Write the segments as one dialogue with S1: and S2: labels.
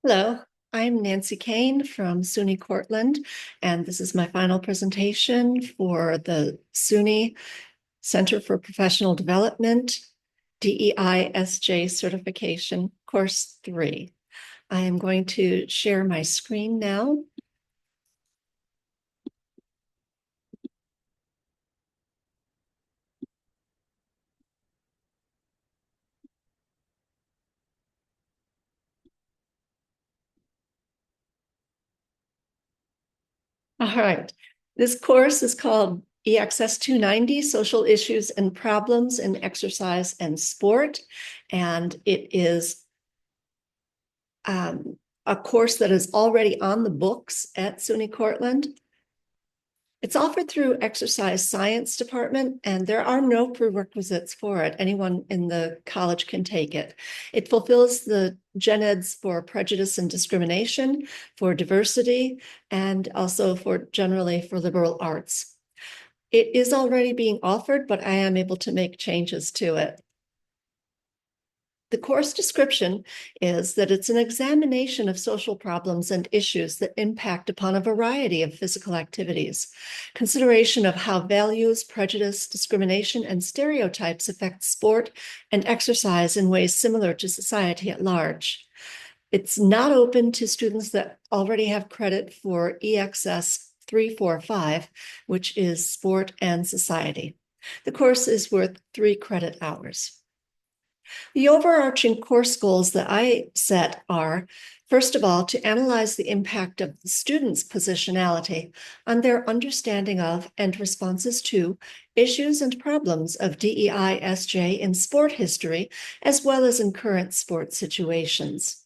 S1: Hello, I'm Nancy Kane from SUNY Cortland, and this is my final presentation for the SUNY Center for Professional Development DEISJ Certification, Course 3. I am going to share my screen now. All right. This course is called EXS 290, Social Issues and Problems in Exercise and Sport. And it is a course that is already on the books at SUNY Cortland. It's offered through Exercise Science Department, and there are no prerequisites for it. Anyone in the college can take it. It fulfills the gen eds for prejudice and discrimination, for diversity, and also for generally for liberal arts. It is already being offered, but I am able to make changes to it. The course description is that it's an examination of social problems and issues that impact upon a variety of physical activities, consideration of how values, prejudice, discrimination, and stereotypes affect sport and exercise in ways similar to society at large. It's not open to students that already have credit for EXS 345, which is Sport and Society. The course is worth 3 credit hours. The overarching course goals that I set are, first of all, to analyze the impact of the students' positionality on their understanding of and responses to issues and problems of DEISJ in sport history, as well as in current sport situations.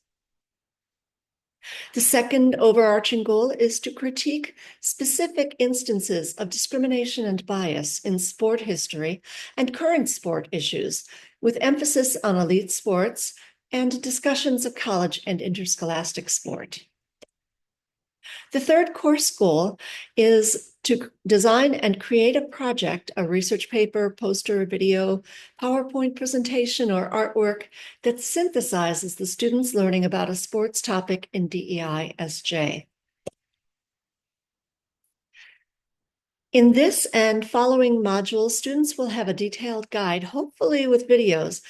S1: The second overarching goal is to critique specific instances of discrimination and bias in sport history and current sport issues, with emphasis on elite sports and discussions of college and interscholastic sport. The third course goal is to design and create a project, a research paper, poster, video, PowerPoint presentation, or artwork that synthesizes the students' learning about a sports topic in DEISJ. In this and following modules, students will have a detailed guide, hopefully with videos,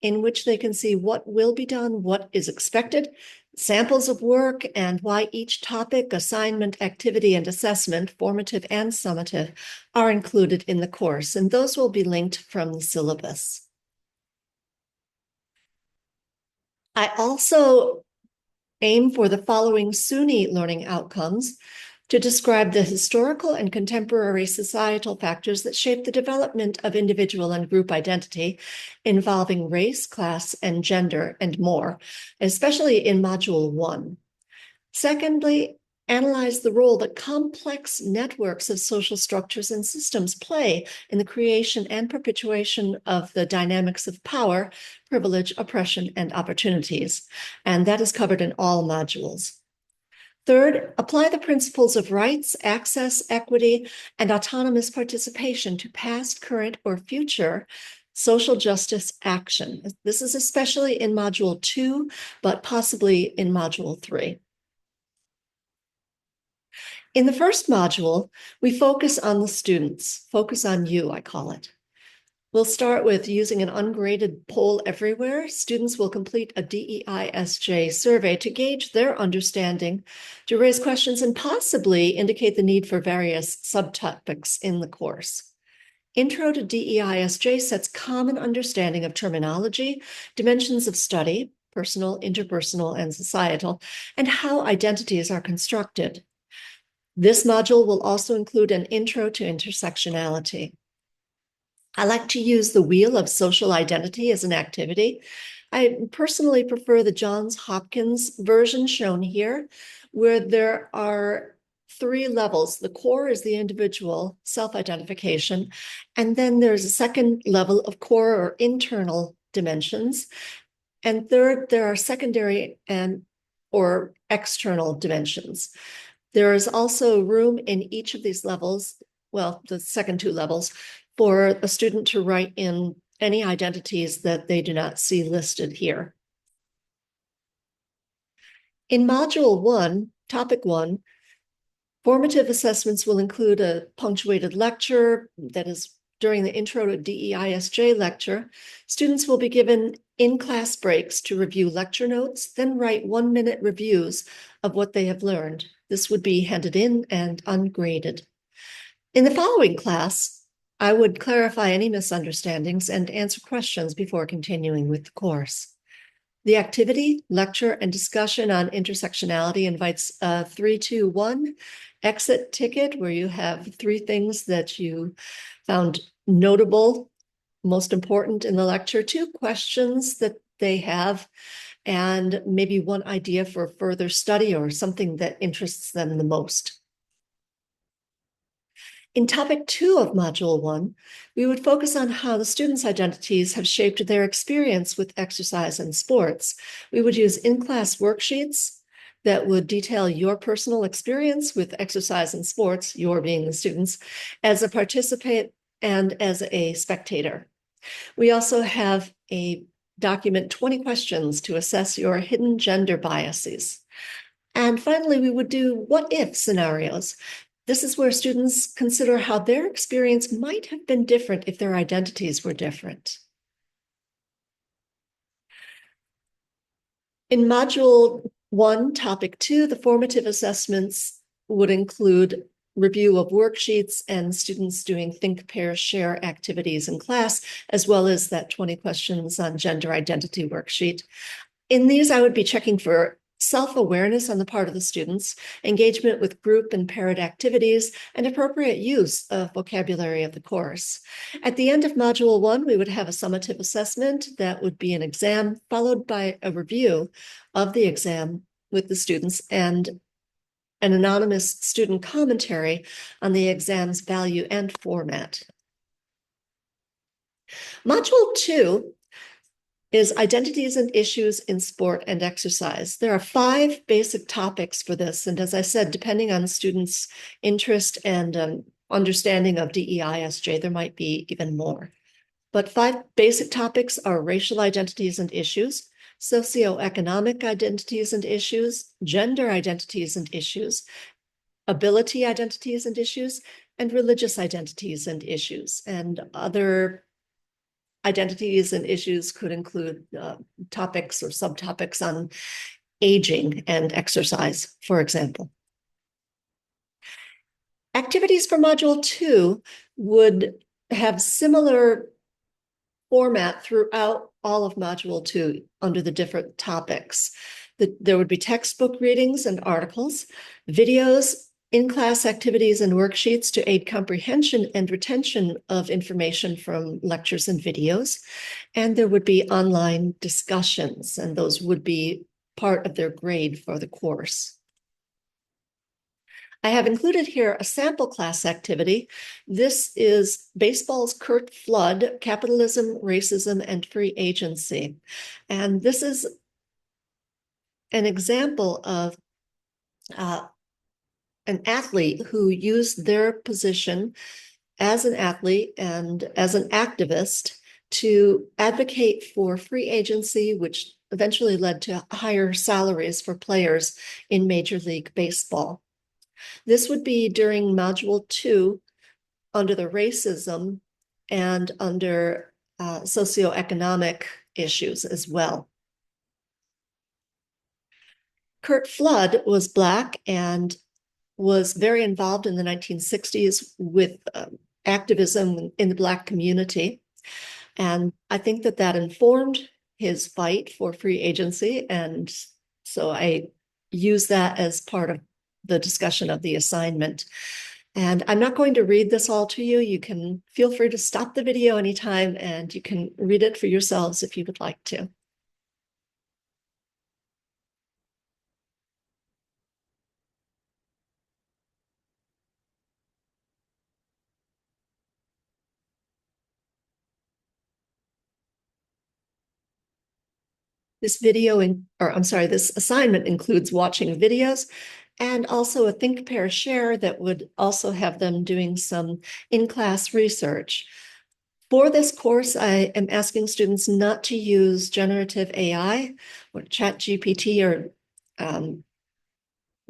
S1: in which they can see what will be done, what is expected, samples of work, and why each topic, assignment, activity, and assessment, formative and summative, are included in the course, and those will be linked from the syllabus. I also aim for the following SUNY learning outcomes: to describe the historical and contemporary societal factors that shape the development of individual and group identity, involving race, class, and gender, and more, especially in Module 1. Secondly, analyze the role that complex networks of social structures and systems play in the creation and perpetuation of the dynamics of power, privilege, oppression, and opportunities. And that is covered in all modules. Third, apply the principles of rights, access, equity, and autonomous participation to past, current, or future social justice action. This is especially in Module 2, but possibly in Module 3. In the first module, we focus on the students, focus on you, I call it. We'll start with using an ungraded poll everywhere. Students will complete a DEISJ survey to gauge their understanding, to raise questions, and possibly indicate the need for various subtopics in the course. Intro to DEISJ sets common understanding of terminology, dimensions of study, personal, interpersonal, and societal, and how identities are constructed. This module will also include an intro to intersectionality. I like to use the wheel of social identity as an activity. I personally prefer the Johns Hopkins version shown here, where there are 3 levels. The core is the individual self-identification, and then there's a second level of core or internal dimensions. And third, there are secondary and or external dimensions. There is also room in each of these levels, well, the second 2 levels, for a student to write in any identities that they do not see listed here. In Module 1, Topic 1, formative assessments will include a punctuated lecture that is during the Intro to DEISJ lecture. Students will be given in-class breaks to review lecture notes, then write 1-minute reviews of what they have learned. This would be handed in and ungraded. In the following class, I would clarify any misunderstandings and answer questions before continuing with the course. The activity, lecture, and discussion on intersectionality invites a 3-2-1 exit ticket where you have 3 things that you found notable, most important in the lecture, 2 questions that they have, and maybe 1 idea for further study or something that interests them the most. In topic 2 of module 1, we would focus on how the students' identities have shaped their experience with exercise and sports. We would use in-class worksheets that would detail your personal experience with exercise and sports, your being the students, as a participant and as a spectator. We also have a document 20 questions to assess your hidden gender biases. And finally, we would do what-if scenarios. This is where students consider how their experience might have been different if their identities were different. In Module 1, Topic 2, the formative assessments would include review of worksheets and students doing think, pair, share activities in class, as well as that 20 questions on gender identity worksheet. In these, I would be checking for self-awareness on the part of the students, engagement with group and paired activities, and appropriate use of vocabulary of the course. At the end of Module 1, we would have a summative assessment that would be an exam, followed by a review of the exam with the students and an anonymous student commentary on the exam's value and format. Module 2 is identities and issues in sport and exercise. There are 5 basic topics for this. And as I said, depending on the students' interest and understanding of DEISJ, there might be even more. But 5 basic topics are racial identities and issues, socioeconomic identities and issues, gender identities and issues, ability identities and issues, and religious identities and issues. And other identities and issues could include topics or subtopics on aging and exercise, for example. Activities for Module 2 would have similar format throughout all of Module 2 under the different topics. There would be textbook readings and articles, videos, in-class activities and worksheets to aid comprehension and retention of information from lectures and videos. And there would be online discussions, and those would be part of their grade for the course. I have included here a sample class activity. This is baseball's Curt Flood, Capitalism, Racism, and Free Agency. And this is an example of an athlete who used their position as an athlete and as an activist to advocate for free agency, which eventually led to higher salaries for players in Major League Baseball. This would be during Module 2 under the racism and under socioeconomic issues as well. Curt Flood was Black and was very involved in the 1960s with activism in the Black community. And I think that that informed his fight for free agency. And so I use that as part of the discussion of the assignment. And I'm not going to read this all to you. You can feel free to stop the video anytime and you can read it for yourselves if you would like to. This this assignment includes watching videos and also a think, pair, share that would also have them doing some in-class research. For this course, I am asking students not to use generative AI or ChatGPT or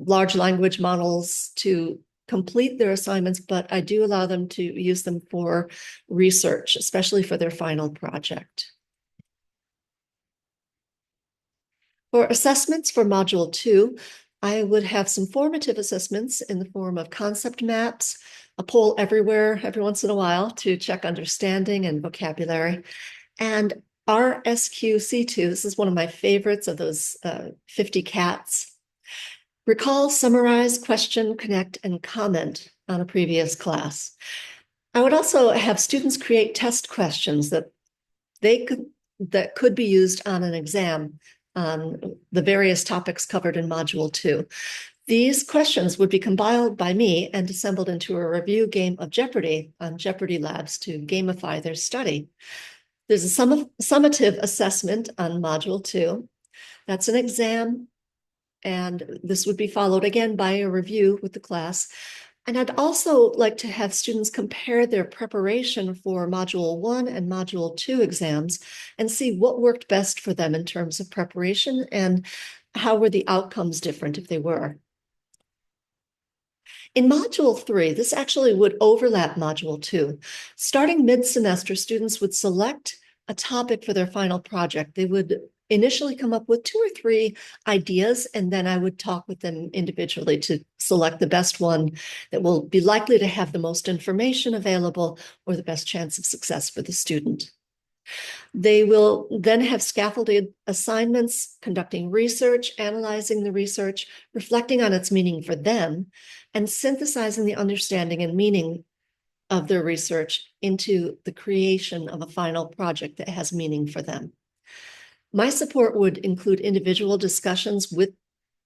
S1: large language models to complete their assignments, but I do allow them to use them for research, especially for their final project. For assessments for Module 2, I would have some formative assessments in the form of concept maps, a poll everywhere, every once in a while, to check understanding and vocabulary. And RSQC2, this is one of my favorites of those 50 cats. Recall, summarize, question, connect, and comment on a previous class. I would also have students create test questions that could be used on an exam on the various topics covered in Module 2. These questions would be compiled by me and assembled into a review game of Jeopardy on Jeopardy Labs to gamify their study. There's a summative assessment on Module 2. That's an exam, and this would be followed again by a review with the class. And I'd also like to have students compare their preparation for Module 1 and Module 2 exams and see what worked best for them in terms of preparation and how were the outcomes different if they were. In Module 3, this actually would overlap Module 2. Starting mid-semester, students would select a topic for their final project. They would initially come up with 2 or 3 ideas, and then I would talk with them individually to select the best one that will be likely to have the most information available or the best chance of success for the student. They will then have scaffolded assignments, conducting research, analyzing the research, reflecting on its meaning for them, and synthesizing the understanding and meaning of their research into the creation of a final project that has meaning for them. My support would include individual discussions with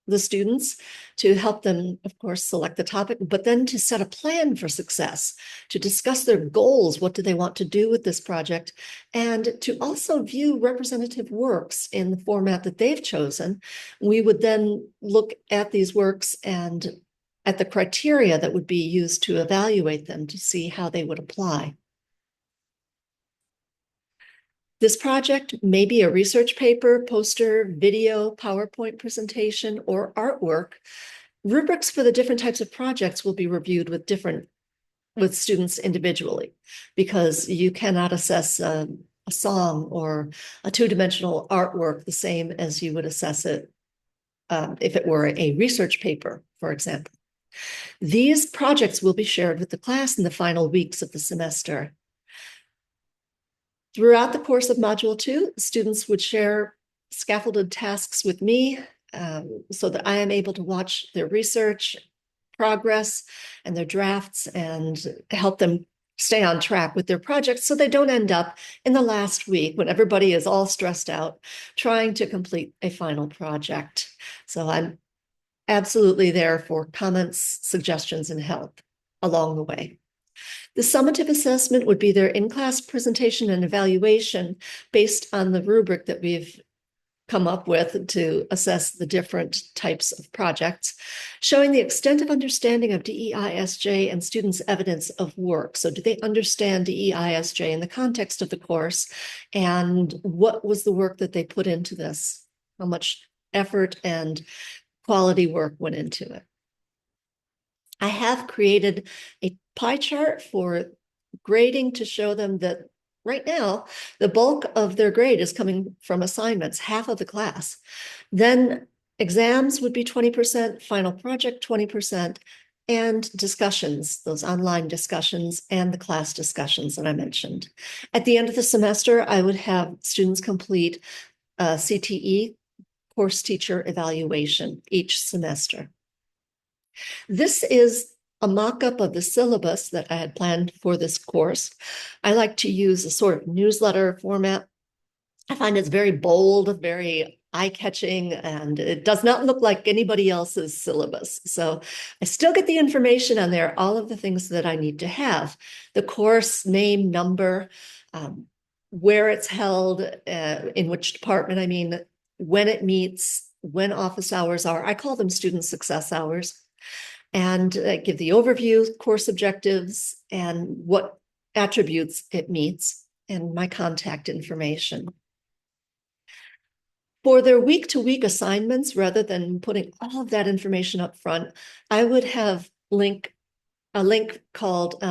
S1: the students to help them, of course, select the topic, but then to set a plan for success, to discuss their goals, what do they want to do with this project, and to also view representative works in the format that they've chosen. We would then look at these works and at the criteria that would be used to evaluate them to see how they would apply. This project may be a research paper, poster, video, PowerPoint presentation, or artwork. Rubrics for the different types of projects will be reviewed with students individually, because you cannot assess a song or a two-dimensional artwork the same as you would assess it if it were a research paper, for example. These projects will be shared with the class in the final weeks of the semester. Throughout the course of Module 2, students would share scaffolded tasks with me so that I am able to watch their research progress and their drafts and help them stay on track with their projects so they don't end up in the last week when everybody is all stressed out trying to complete a final project. So I'm absolutely there for comments, suggestions, and help along the way. The summative assessment would be their in-class presentation and evaluation based on the rubric that we've come up with to assess the different types of projects, showing the extent of understanding of DEISJ and students' evidence of work. So do they understand DEISJ in the context of the course? And what was the work that they put into this? How much effort and quality work went into it? I have created a pie chart for grading to show them that right now, the bulk of their grade is coming from assignments, half of the class. Then exams would be 20%, final project 20%, and discussions, those online discussions and the class discussions that I mentioned. At the end of the semester, I would have students complete a CTE, course teacher evaluation, each semester. This is a mock-up of the syllabus that I had planned for this course. I like to use a sort of newsletter format. I find it's very bold, very eye-catching, and it does not look like anybody else's syllabus. So I still get the information on there, all of the things that I need to have. The course name, number, where it's held, in which department, I mean, when it meets, when office hours are. I call them student success hours. And give the overview, course objectives, and what attributes it meets, and my contact information. For their week-to-week assignments, rather than putting all of that information up front, I would have a link called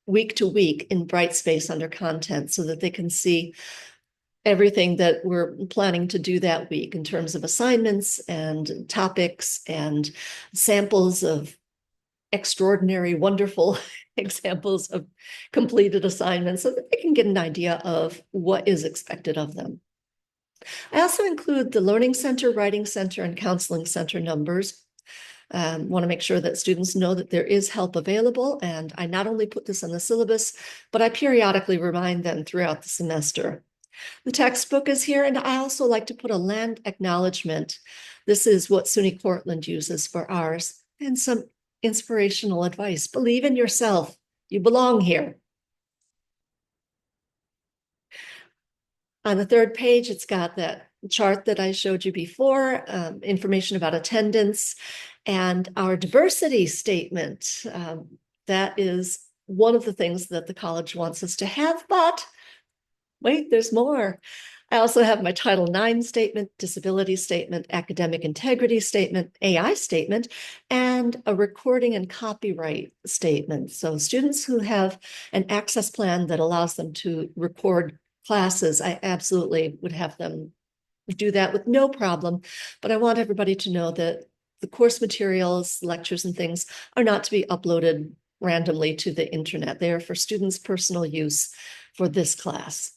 S1: week to week in Brightspace under content so that they can see everything that we're planning to do that week in terms of assignments and topics and samples of extraordinary, wonderful examples of completed assignments so that they can get an idea of what is expected of them. I also include the Learning Center, Writing Center, and Counseling Center numbers. Want to make sure that students know that there is help available, and I not only put this on the syllabus, but I periodically remind them throughout the semester. The textbook is here, and I also like to put a land acknowledgement. This is what SUNY Cortland uses for ours, and some inspirational advice. Believe in yourself. You belong here. On the third page, it's got that chart that I showed you before, information about attendance, and our diversity statement. That is one of the things that the college wants us to have, but wait, there's more. I also have my Title IX statement, disability statement, academic integrity statement, AI statement, and a recording and copyright statement. So students who have an access plan that allows them to record classes, I absolutely would have them do that with no problem. But I want everybody to know that the course materials, lectures, and things are not to be uploaded randomly to the internet. They are for students' personal use for this class.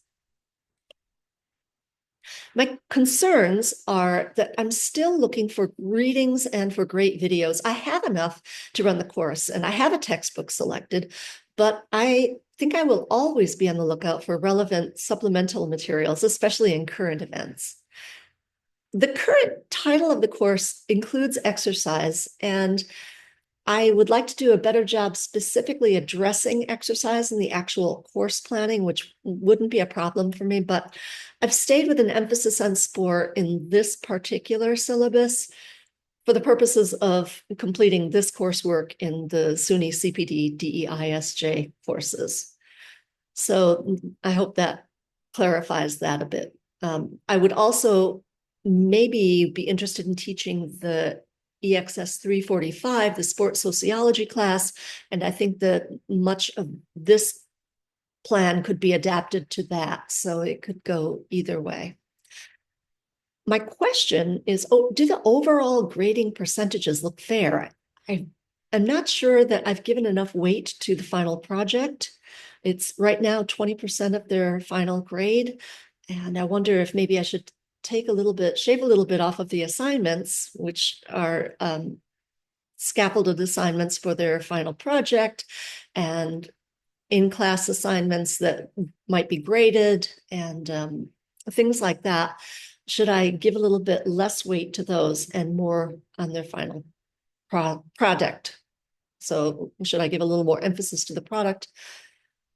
S1: My concerns are that I'm still looking for readings and for great videos. I have enough to run the course, and I have a textbook selected, but I think I will always be on the lookout for relevant supplemental materials, especially in current events. The current title of the course includes exercise, and I would like to do a better job specifically addressing exercise in the actual course planning, which wouldn't be a problem for me, but I've stayed with an emphasis on sport in this particular syllabus for the purposes of completing this coursework in the SUNY CPD DEISJ courses. So I hope that clarifies that a bit. I would also maybe be interested in teaching the EXS 345, the sports sociology class, and I think that much of this plan could be adapted to that, so it could go either way. My question is, do the overall grading percentages look fair? I'm not sure that I've given enough weight to the final project. It's right now 20% of their final grade, and I wonder if maybe I should shave a little bit off of the assignments, which are scaffolded assignments for their final project, and in-class assignments that might be graded, and things like that. Should I give a little bit less weight to those and more on their final product? So should I give a little more emphasis to the product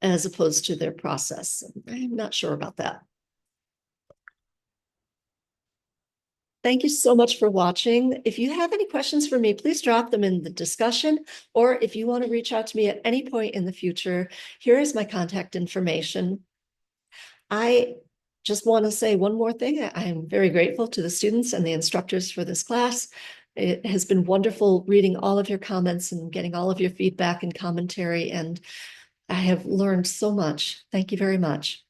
S1: as opposed to their process? I'm not sure about that. Thank you so much for watching. If you have any questions for me, please drop them in the discussion, or if you want to reach out to me at any point in the future, here is my contact information. I just want to say one more thing. I'm very grateful to the students and the instructors for this class. It has been wonderful reading all of your comments and getting all of your feedback and commentary, and I have learned so much. Thank you very much.